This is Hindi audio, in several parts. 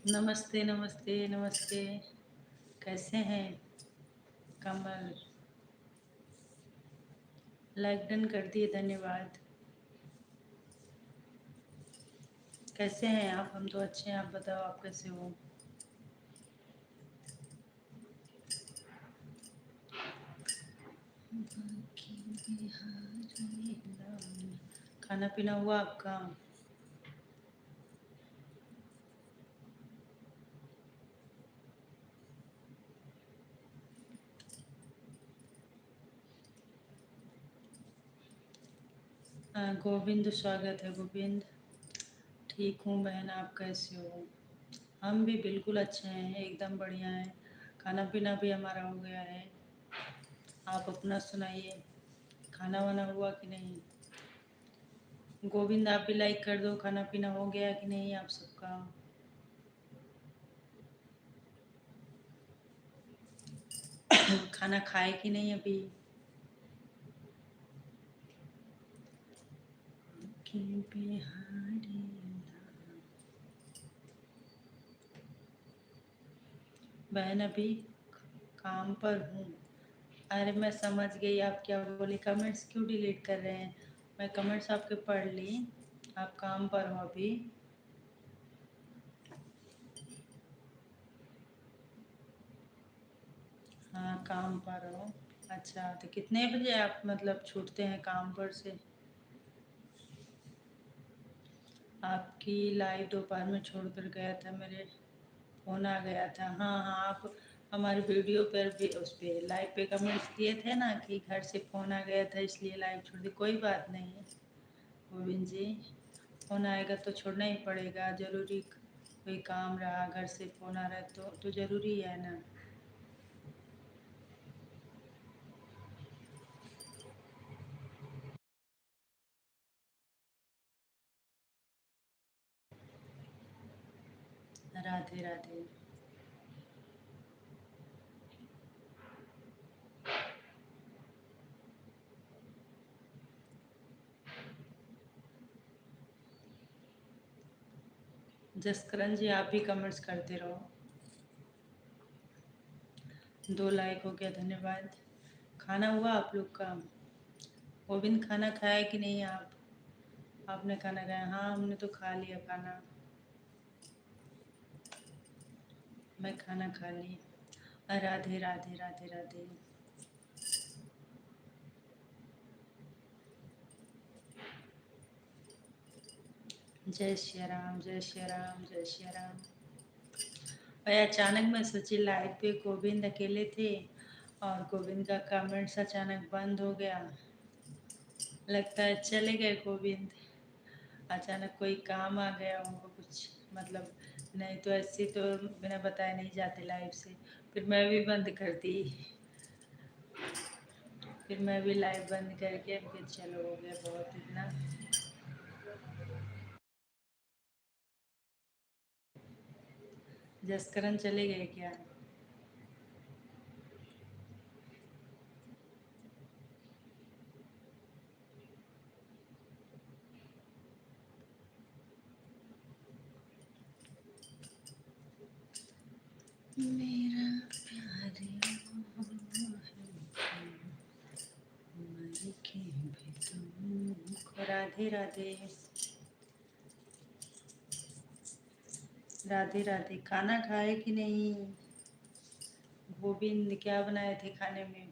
नमस्ते नमस्ते नमस्ते। कैसे हैं? कमल, लाइक डन कर दिए, धन्यवाद। कैसे हैं आप? हम तो अच्छे हैं, आप बताओ आप कैसे हो? खाना पीना हुआ आपका? गोविंद, स्वागत है गोविंद। ठीक हूँ बहन, आप कैसे हो? हम भी बिल्कुल अच्छे हैं, एकदम बढ़िया है। खाना पीना भी हमारा हो गया है। आप अपना सुनाइए, खाना वाना हुआ कि नहीं? गोविंद, आप भी लाइक कर दो। खाना पीना हो गया कि नहीं आप सबका? खाना खाए कि नहीं अभी? कि बिहारी बहन, अभी काम पर हूँ। अरे मैं समझ गई आप क्या बोले। कमेंट्स क्यों डिलीट कर रहे हैं? मैं कमेंट्स आपके पढ़ ली। आप काम पर हो अभी? हाँ, काम पर हो। अच्छा, तो कितने बजे आप मतलब छूटते हैं काम पर से? आपकी लाइव दोपहर में छोड़कर गया था, मेरे फ़ोन आ गया था। हाँ हाँ, आप हमारे वीडियो पर भी उस पर लाइव पे कमेंट्स किए थे ना कि घर से फ़ोन आ गया था इसलिए लाइव छोड़ दी। कोई बात नहीं है गोविंद जी, फ़ोन आएगा तो छोड़ना ही पड़ेगा। ज़रूरी कोई काम रहा, घर से फ़ोन आ रहा है तो ज़रूरी है ना। राधे राधे। जसकरण जी, आप भी कमेंट्स करते रहो। 2 लाइक हो गया, धन्यवाद। खाना हुआ आप लोग का? गोविंद, खाना खाया कि नहीं आप? आपने खाना खाया? हाँ, हमने तो खा लिया खाना। मैं खाना खा ली। राधे राधे राधे राधे। जय श्री राम, जय श्री राम, जय श्री राम। भाई अचानक मैं सोची लाइव पे गोविंद अकेले थे और गोविंद का कमेंट्स अचानक बंद हो गया। लगता है चले गए गोविंद। अचानक कोई काम आ गया उनको कुछ, मतलब नहीं तो ऐसे तो बिना बताए नहीं जाते लाइव से। फिर मैं भी बंद कर दी। फिर मैं भी लाइव बंद करके फिर चलो, हो गया बहुत इतना। जसकरण चले गए क्या? मेरा प्यारे मर के भी तुम। राधे राधे। राधे राधे। खाना खाए कि नहीं? गोविंद, क्या बनाए थे खाने में?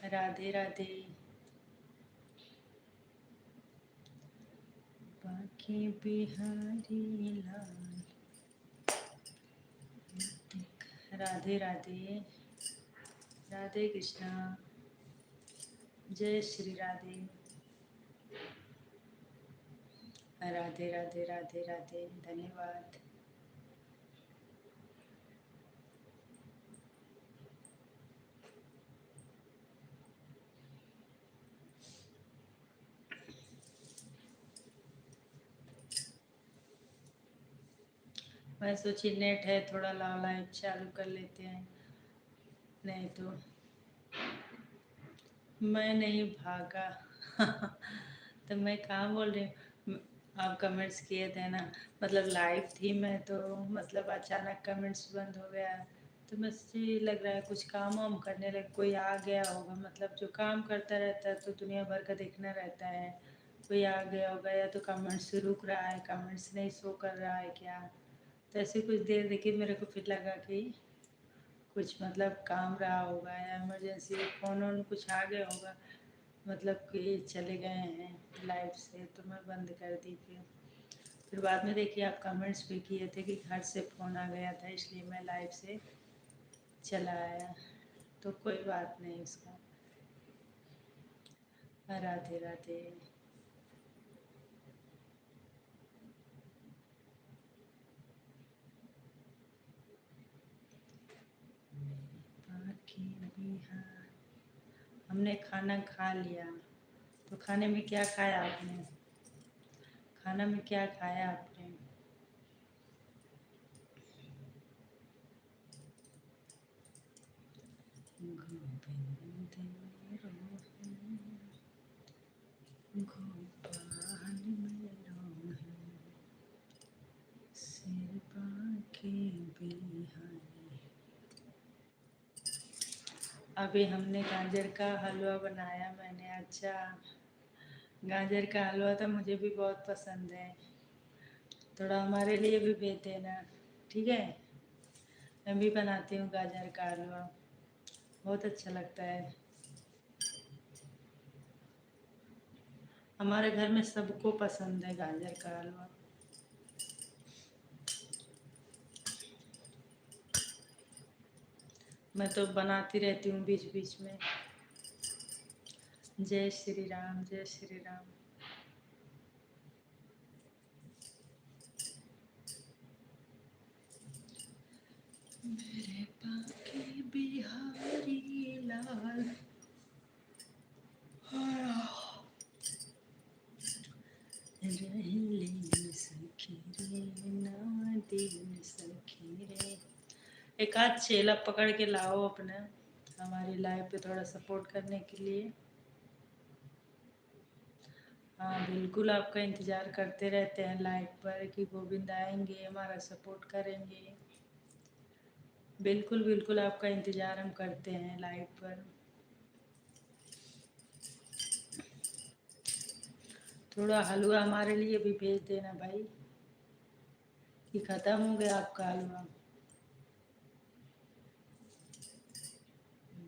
राधे राधे। बाकी बिहारी लाल। राधे राधे। राधे कृष्णा। जय श्री राधे। राधे राधे राधे राधे, धन्यवाद। मैं सोची नेट है थोड़ा, लाइव चालू कर लेते हैं। नहीं तो मैं नहीं भागा। तो मैं कहाँ बोल रही हूँ। आप कमेंट्स किए थे ना, मतलब लाइव थी मैं तो, मतलब अचानक कमेंट्स बंद हो गया। तो मुझे लग रहा है कुछ काम वाम करने लग कोई आ गया होगा, मतलब जो काम करता रहता है तो दुनिया भर का देखना रहता है। कोई आ गया होगा या तो कमेंट्स रुक रहा है, कमेंट्स नहीं शो कर रहा है क्या। तो ऐसे कुछ देर देखिए, मेरे को फिर लगा कि कुछ मतलब काम रहा होगा या इमरजेंसी फ़ोन वोन कुछ आ गया होगा, मतलब कि चले गए हैं लाइव से, तो मैं बंद कर दी। फिर बाद में देखिए आप कमेंट्स भी किए थे कि घर से फ़ोन आ गया था इसलिए मैं लाइव से चला आया। तो कोई बात नहीं उसका। राधे राधे। बाकी बिहार। हमने खाना खा लिया। तो खाने में क्या खाया आपने? खाना में क्या खाया आपने? गोविंद मेरो है, गोपाल मेरो है, सिर बाके बिहारी। अभी हमने गाजर का हलवा बनाया मैंने। अच्छा, गाजर का हलवा तो मुझे भी बहुत पसंद है। थोड़ा हमारे लिए भी भेज देना, ठीक है? मैं भी बनाती हूँ गाजर का हलवा, बहुत अच्छा लगता है। हमारे घर में सबको पसंद है गाजर का हलवा। मैं तो बनाती रहती हूँ बीच बीच में। जय श्री राम, जय श्री राम। मेरे बाके बिहारी लाल। रहले सखी रे, ना दिन सखी रे। एक आध चेला पकड़ के लाओ अपने, हमारी लाइफ पे थोड़ा सपोर्ट करने के लिए। हाँ बिल्कुल, आपका इंतज़ार करते रहते हैं लाइव पर कि गोविंद आएंगे हमारा सपोर्ट करेंगे। बिल्कुल बिल्कुल, आपका इंतज़ार हम करते हैं लाइव पर। थोड़ा हलवा हमारे लिए भी भेज देना भाई, कि ख़त्म हो गया आपका हलवा।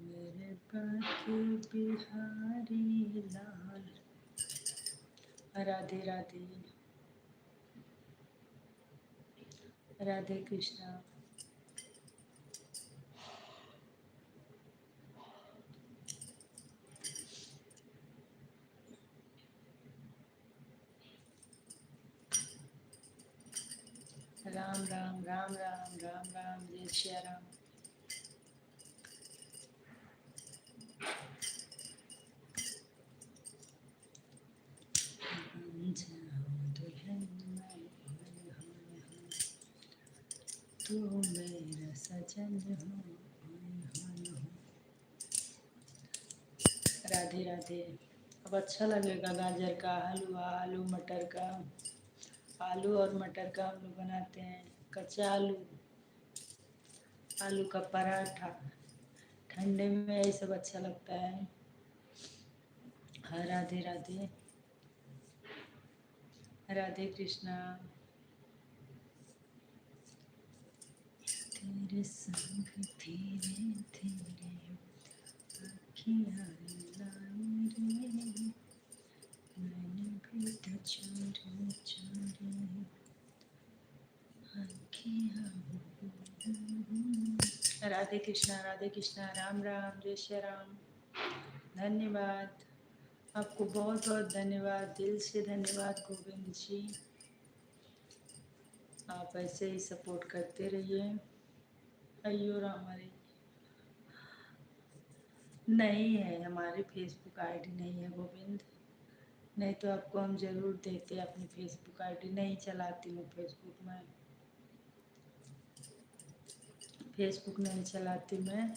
मेरे बाके बिहारी लाल। राधे राधे। राधे कृष्णा। राम राम राम राम राम राम, जय श्री राम। जाओ दुल्हन मैं, तू मेरा सजन हो। राधे राधे। अब अच्छा लगेगा गाजर का हलवा, आलू मटर का। आलू और मटर का हम लोग बनाते हैं, कच्चा आलू, आलू का पराठा। ठंडे में यही सब अच्छा लगता है। हाँ राधे राधे। राधे कृष्णा। तेरे संग धीरे धीरे अखियाँ लाई रे, मैंने भी तो चोरी चोरी अखियाँ। राधे कृष्णा, राम राम, जय श्री राम। धन्यवाद, आपको बहुत बहुत धन्यवाद, दिल से धन्यवाद गोविंद जी। आप ऐसे ही सपोर्ट करते रहिए। अयो राम हरे। नहीं है, हमारी फेसबुक आईडी नहीं है गोविंद, नहीं तो आपको हम ज़रूर देते। अपनी फेसबुक आईडी नहीं चलाती हूँ, फेसबुक में, फेसबुक नहीं चलाती मैं,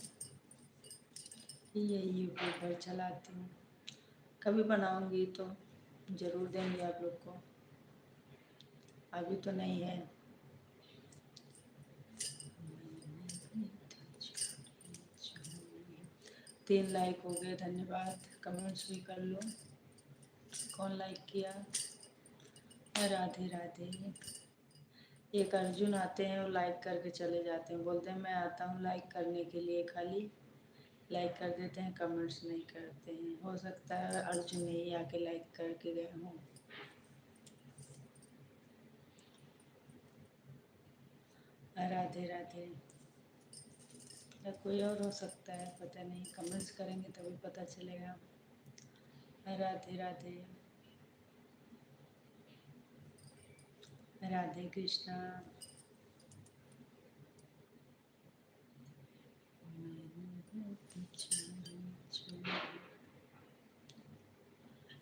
यही यूट्यूब पर चलाती हूँ। कभी बनाऊँगी तो ज़रूर देंगे आप लोग को। अभी तो नहीं है। 3 लाइक हो गए, धन्यवाद। कमेंट्स भी कर लो, कौन लाइक किया। राधे राधे। एक अर्जुन आते हैं, वो लाइक करके चले जाते हैं, बोलते हैं मैं आता हूँ लाइक करने के लिए, खाली लाइक कर देते हैं, कमेंट्स नहीं करते हैं। हो सकता है अर्जुन ही आके लाइक करके गए हों। राधे राधे। या कोई और हो सकता है, पता नहीं, कमेंट्स करेंगे तभी पता चलेगा। राधे राधे। राधे कृष्णा।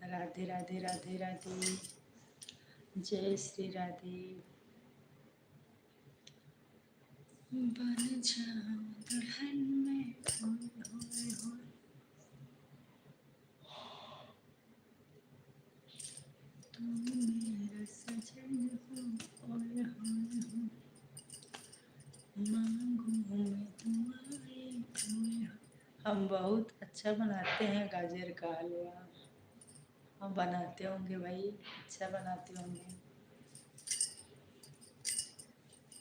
राधे राधे राधे राधे। जय श्री राधे। बन जाऊं दुल्हन में, होए होए होए। तुम मेरा सजन हो, ओए होए होए। मांगू मैं तुम्हारी, ओए होए। हम बहुत अच्छा बनाते हैं गाजर का हलवा। हम बनाते होंगे भाई, अच्छा बनाते होंगे।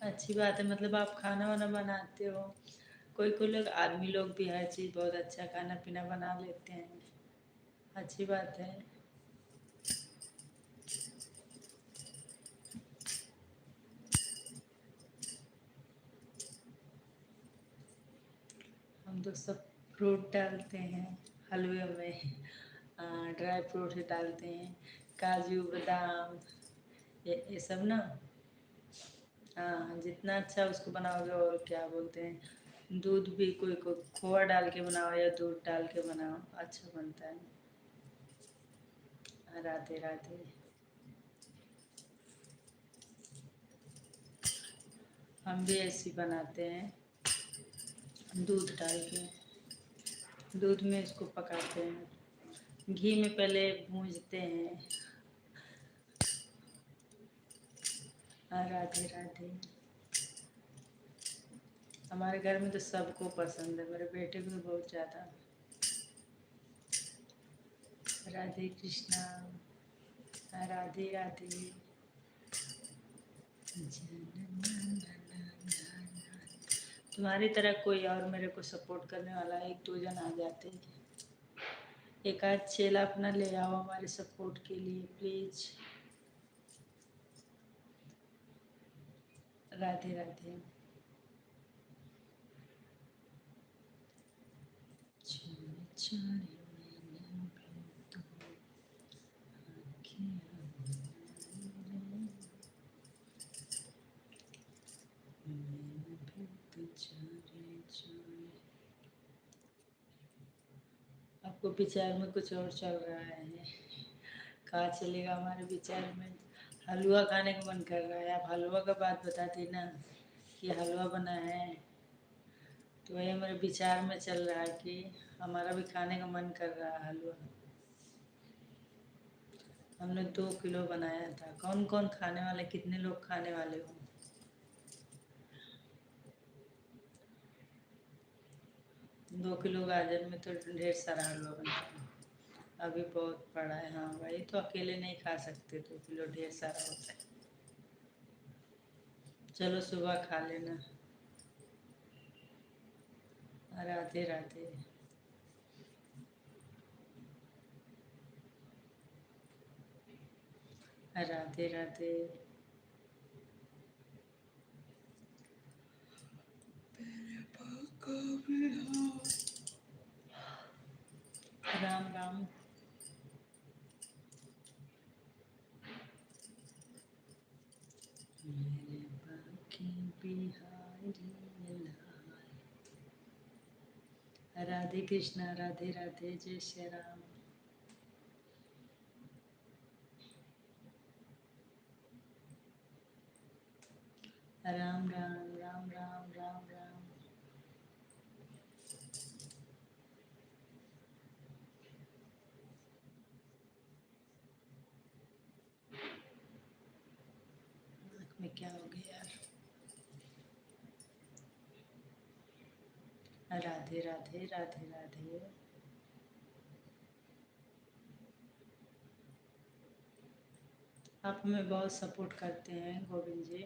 अच्छी बात है, मतलब आप खाना वाना बनाते हो। कोई कोई लोग, आदमी लोग भी हर चीज़ बहुत अच्छा खाना पीना बना लेते हैं, अच्छी बात है। हम तो सब फ्रूट डालते हैं हलवे में। ड्राई फ्रूट डालते हैं, काजू बादाम, ये सब ना। हाँ, जितना अच्छा उसको बनाओगे, और क्या बोलते हैं, दूध भी कोई कोई खोआ डाल के बनाओ या दूध डाल के बनाओ, अच्छा बनता है। राधे राधे। हम भी ऐसे बनाते हैं, दूध डाल के। दूध में इसको पकाते हैं, घी में पहले भूंजते हैं। राधे राधे। हमारे घर में तो सबको पसंद है, मेरे बेटे को तो बहुत ज़्यादा। राधे कृष्णा। राधे राधे। तुम्हारी तरह कोई और मेरे को सपोर्ट करने वाला, एक दो जन आ जाते। एक आध चेला अपना ले आओ हमारे सपोर्ट के लिए प्लीज। राधे राधे। आपको विचार में कुछ और चल रहा है, कहाँ चलेगा हमारे विचार में। हलवा खाने का मन कर रहा है, आप हलवा का बात बताती ना कि हलवा बना है, तो वही हमारे विचार में चल रहा है कि हमारा भी खाने का मन कर रहा है हलवा। हमने 2 किलो बनाया था। कौन कौन खाने वाले, कितने लोग खाने वाले हो? 2 किलो गाजर में तो ढेर सारा हलवा बनता है। अभी बहुत पड़ा है, हाँ भाई, तो अकेले नहीं खा सकते, 2 किलो ढेर सारा होता है। चलो सुबह खा लेना। राधे राधे। राधे राधे। राम राम। मेरे बाकी बिहारी लाल। राधे कृष्णा। राधे राधे। जय श्री राम। राम राम राम राम राम राम। में क्या हो गया यार। राधे राधे राधे राधे। आप हमें बहुत सपोर्ट करते हैं गोविंद जी।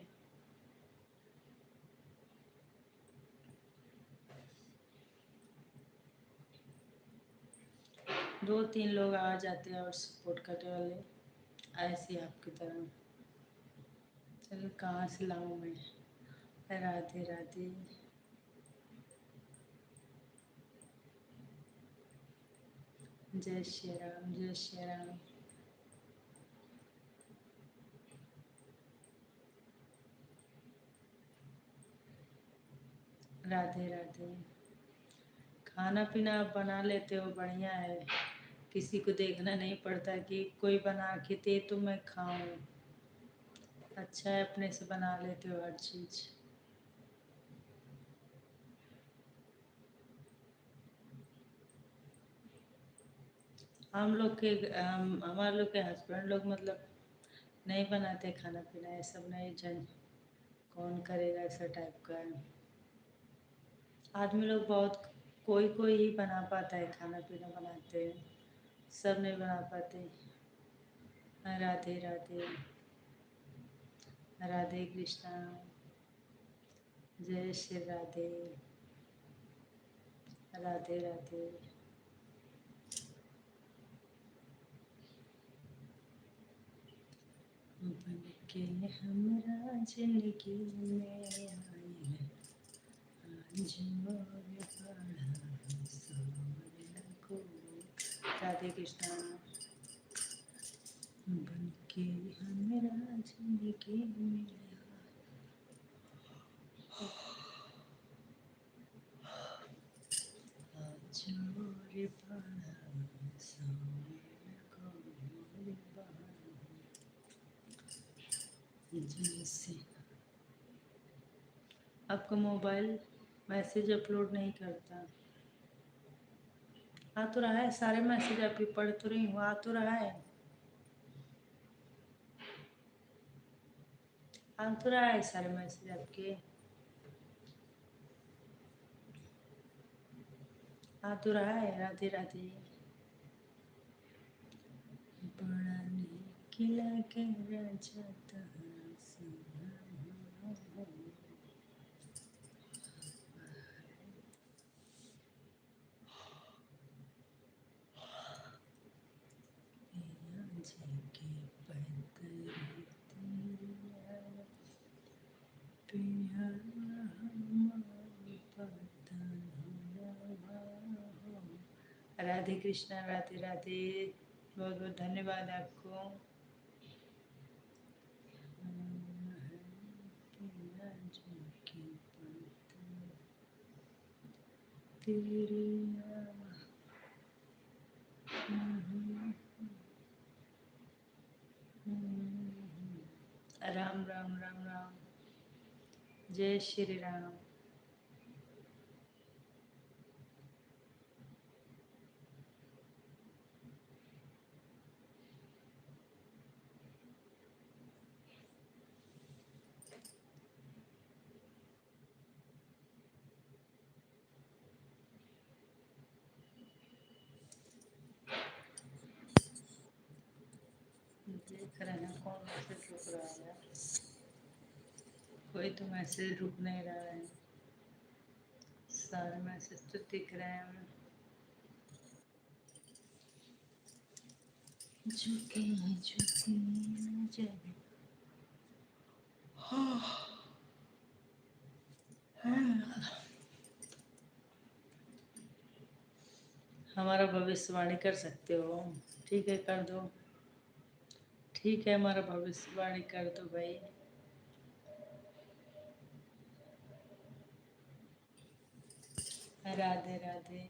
2-3 लोग आ जाते हैं और सपोर्ट करने वाले ऐसे आपकी तरह। चलो कहाँ से लाऊं मैं। राधे राधे। जय श्री राम जय श्री राम। राधे राधे। खाना पीना आप बना लेते हो, बढ़िया है। किसी को देखना नहीं पड़ता कि कोई बना के दे तो मैं खाऊं। अच्छा है, अपने से बना लेते हो हर चीज़। हम लोग के हमारे लोग के हस्बैंड लोग मतलब नहीं बनाते खाना पीना, ये सब नहीं जन कौन करेगा ऐसा टाइप का है। आदमी लोग बहुत कोई कोई ही बना पाता है, खाना पीना बनाते हैं, सब नहीं बना पाते। राधे राधे। राधे कृष्णा। जय श्री राधे। राधे राधे। बन के हमरा जिंदगी में आई है, आज और बड़ा सोने को। राधे कृष्णा। बन के हमरा जिंदगी में आज और बड़ा सोने को जैसे। आपका मोबाइल मैसेज अपलोड नहीं करता। आ तो रहा है, सारे मैसेज आपकी पढ़ तो रही हूँ, आ तो रहा है, आ तो रहा है सारे मैसेज आपके, आ तो रहा है। राधे राधे। बड़ा नीक लगे राजा तहरा सुना। पिया जी के पैतरे तेरे पिया हमारे पतन हो। राधे कृष्णा राधे राधे। बहुत बहुत धन्यवाद आपको। पिया जी के पैतरे तेरे राम राम राम राम। जय श्री राम। देख रहे हैं कौन मैसेज रुक रहा है यार। कोई तो मैसेज रुक नहीं रहा है, सारे मैसेज तो दिख रहे हैं हमें। झुके झुके नजर। हमारा भविष्यवाणी कर सकते हो? ठीक है कर दो। ठीक है, हमारा भविष्यवाणी कर दो भाई। राधे राधे।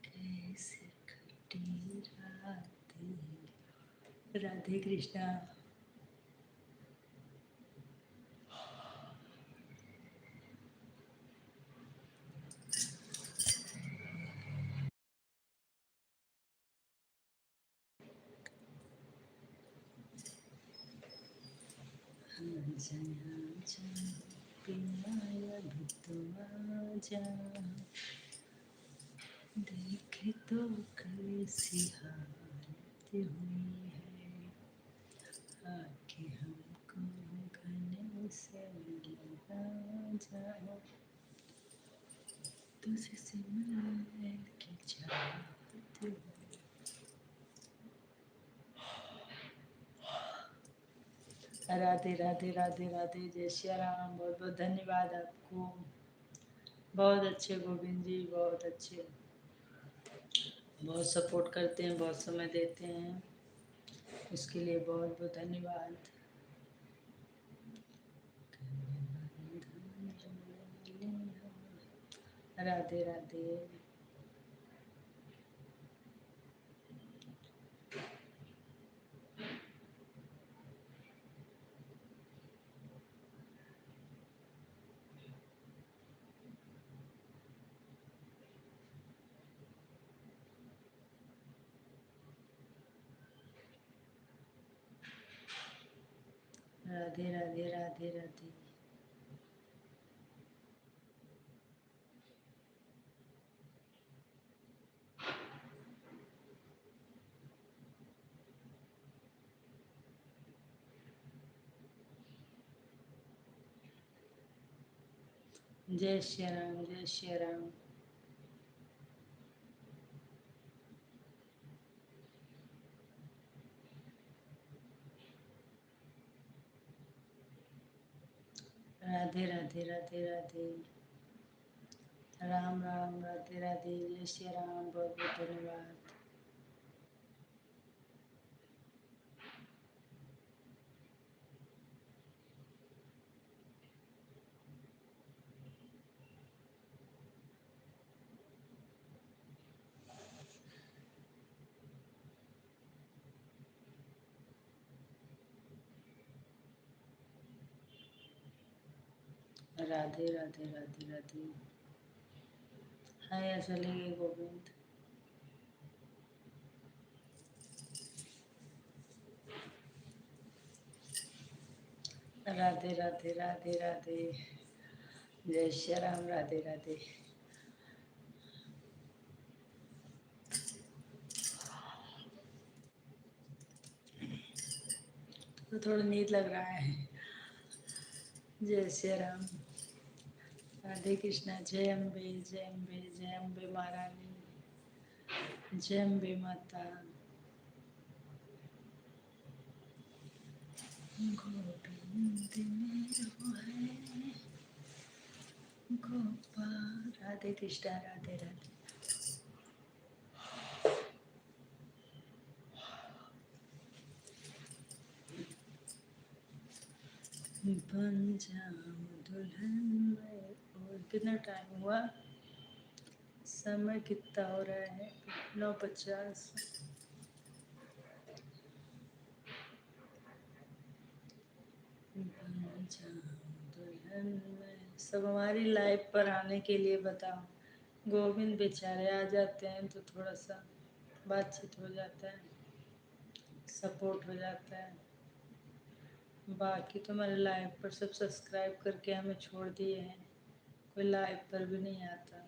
कैसे कटी रातें। राधे कृष्णा। जया जा पिया भी तुम जा, देखे तो कैसी हालत हुई है, आके हमको गले से लगा जा, तुझसे मिलने की चाहत हुई। राधे राधे राधे राधे, जय श्री राम। बहुत बहुत धन्यवाद आपको, बहुत अच्छे गोविंद जी, बहुत अच्छे, बहुत सपोर्ट करते हैं, बहुत समय देते हैं, उसके लिए बहुत बहुत धन्यवाद। राधे राधे। राधे राधे राधे राधे। जय श्री राम, जय श्री राम। राधे राधे राधे राधे। राम राम, राधे राधे, जय श्री राम, बहुत बहुत धन्यवाद। राधे राधे राधे राधे। हाँ, ऐसा लगे गोविंद। राधे राधे राधे राधे, जय श्री राम, राधे राधे। तो थोड़ा नींद लग रहा है। जय श्री राम। राधे कृष्णा। जय अम्बे, जय अम्बे, जय अम्बे महारानी, जय अम्बे माता। गोविंद मेरो है गोपाल। राधे कृष्णा, राधे राधे। बन जाऊं दुल्हन में। और कितना टाइम हुआ? समय कितना हो रहा है? 9:50। बन जाऊं दुल्हन में। सब हमारी लाइफ पर आने के लिए बताओ। गोविंद बेचारे आ जाते हैं तो थोड़ा सा बातचीत हो जाता है, सपोर्ट हो जाता है। बाकी तो हमारे लाइव पर सब सब्सक्राइब करके हमें छोड़ दिए हैं, कोई लाइव पर भी नहीं आता।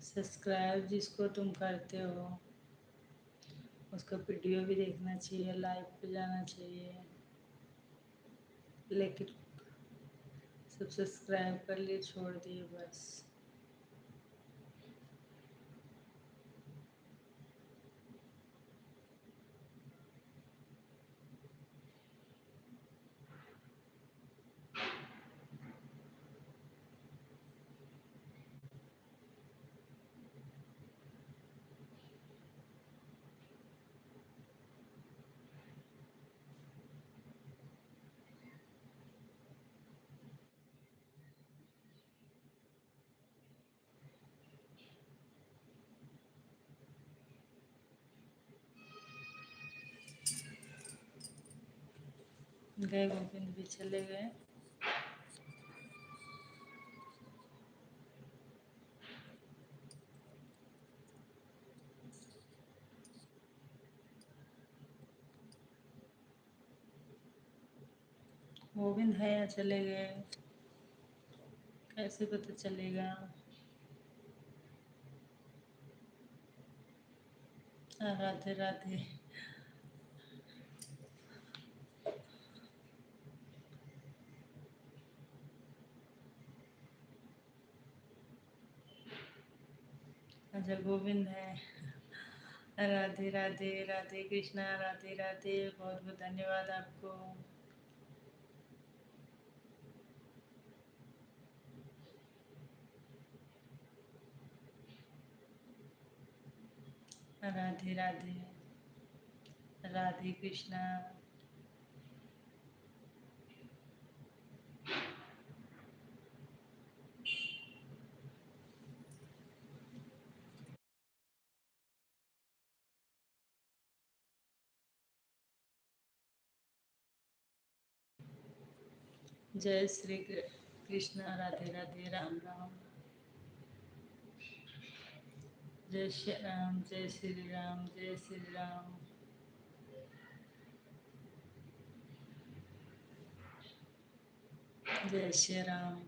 सब्सक्राइब जिसको तुम करते हो उसका वीडियो भी देखना चाहिए, लाइव पे जाना चाहिए, लेकिन सब सब्सक्राइब कर लिए छोड़ दिए बस। गए गोविंद भी चले गए। गोविंद है या चले गए, कैसे पता चलेगा। राधे राधे। अच्छा गोविंद है। राधे राधे, राधे कृष्णा, राधे राधे, बहुत बहुत धन्यवाद आपको। राधे राधे, राधे कृष्णा। जय श्री कृष्ण, राधे राधे, राम राम। जय श्री राम, जय श्री राम, जय श्री राम। जय श्री राम।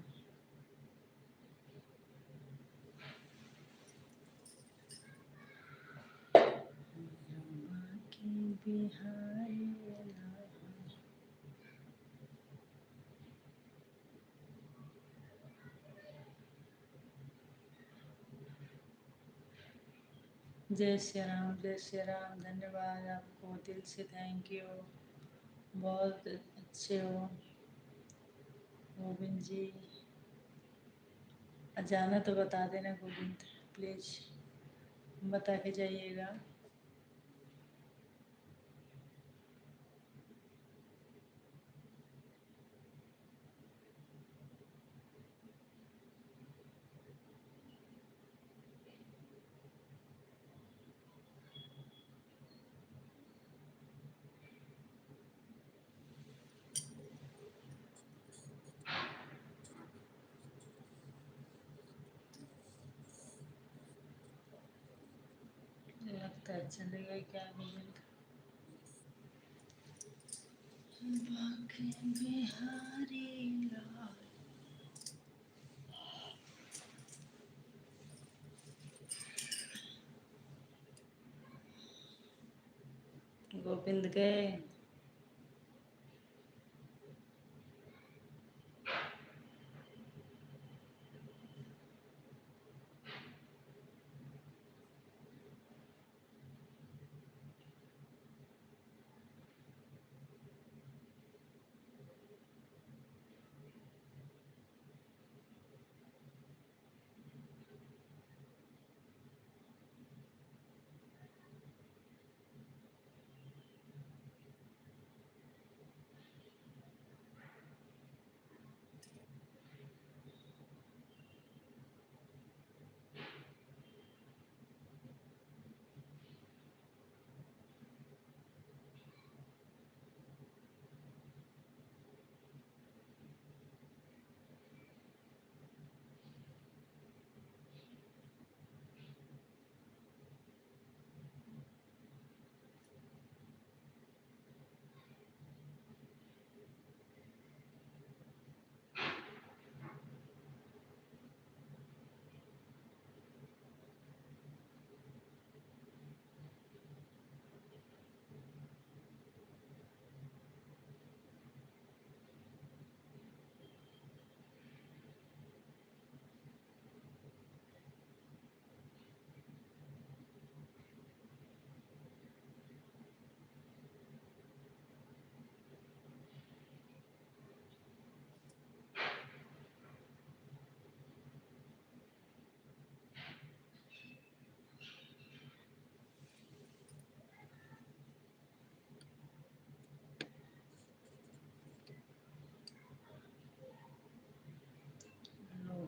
बिहारी लाल। जय श्री राम, जय श्री राम, धन्यवाद आपको दिल से, थैंक यू, बहुत अच्छे हो गोविंद जी। जाना तो बता देना गोविंद, प्लीज बता के जाइएगा। लगता है चलेगा क्या गोविंद। बाकी बिहारी लाल। गोविंद गए।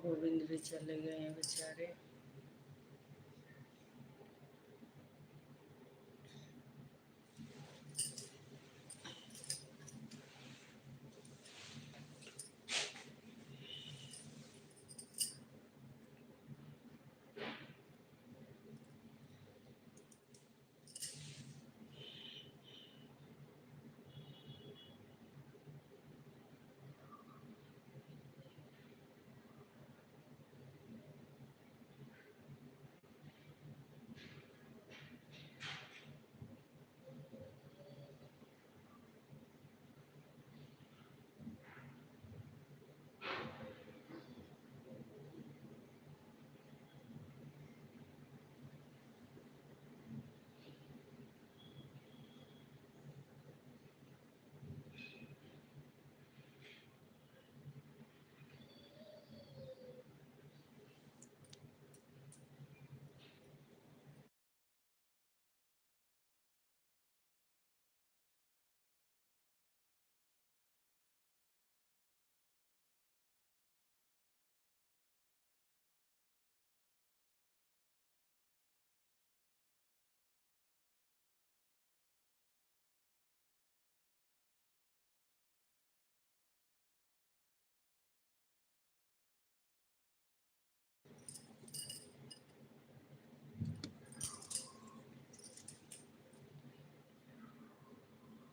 गोविंद भी चले गए हैं बेचारे।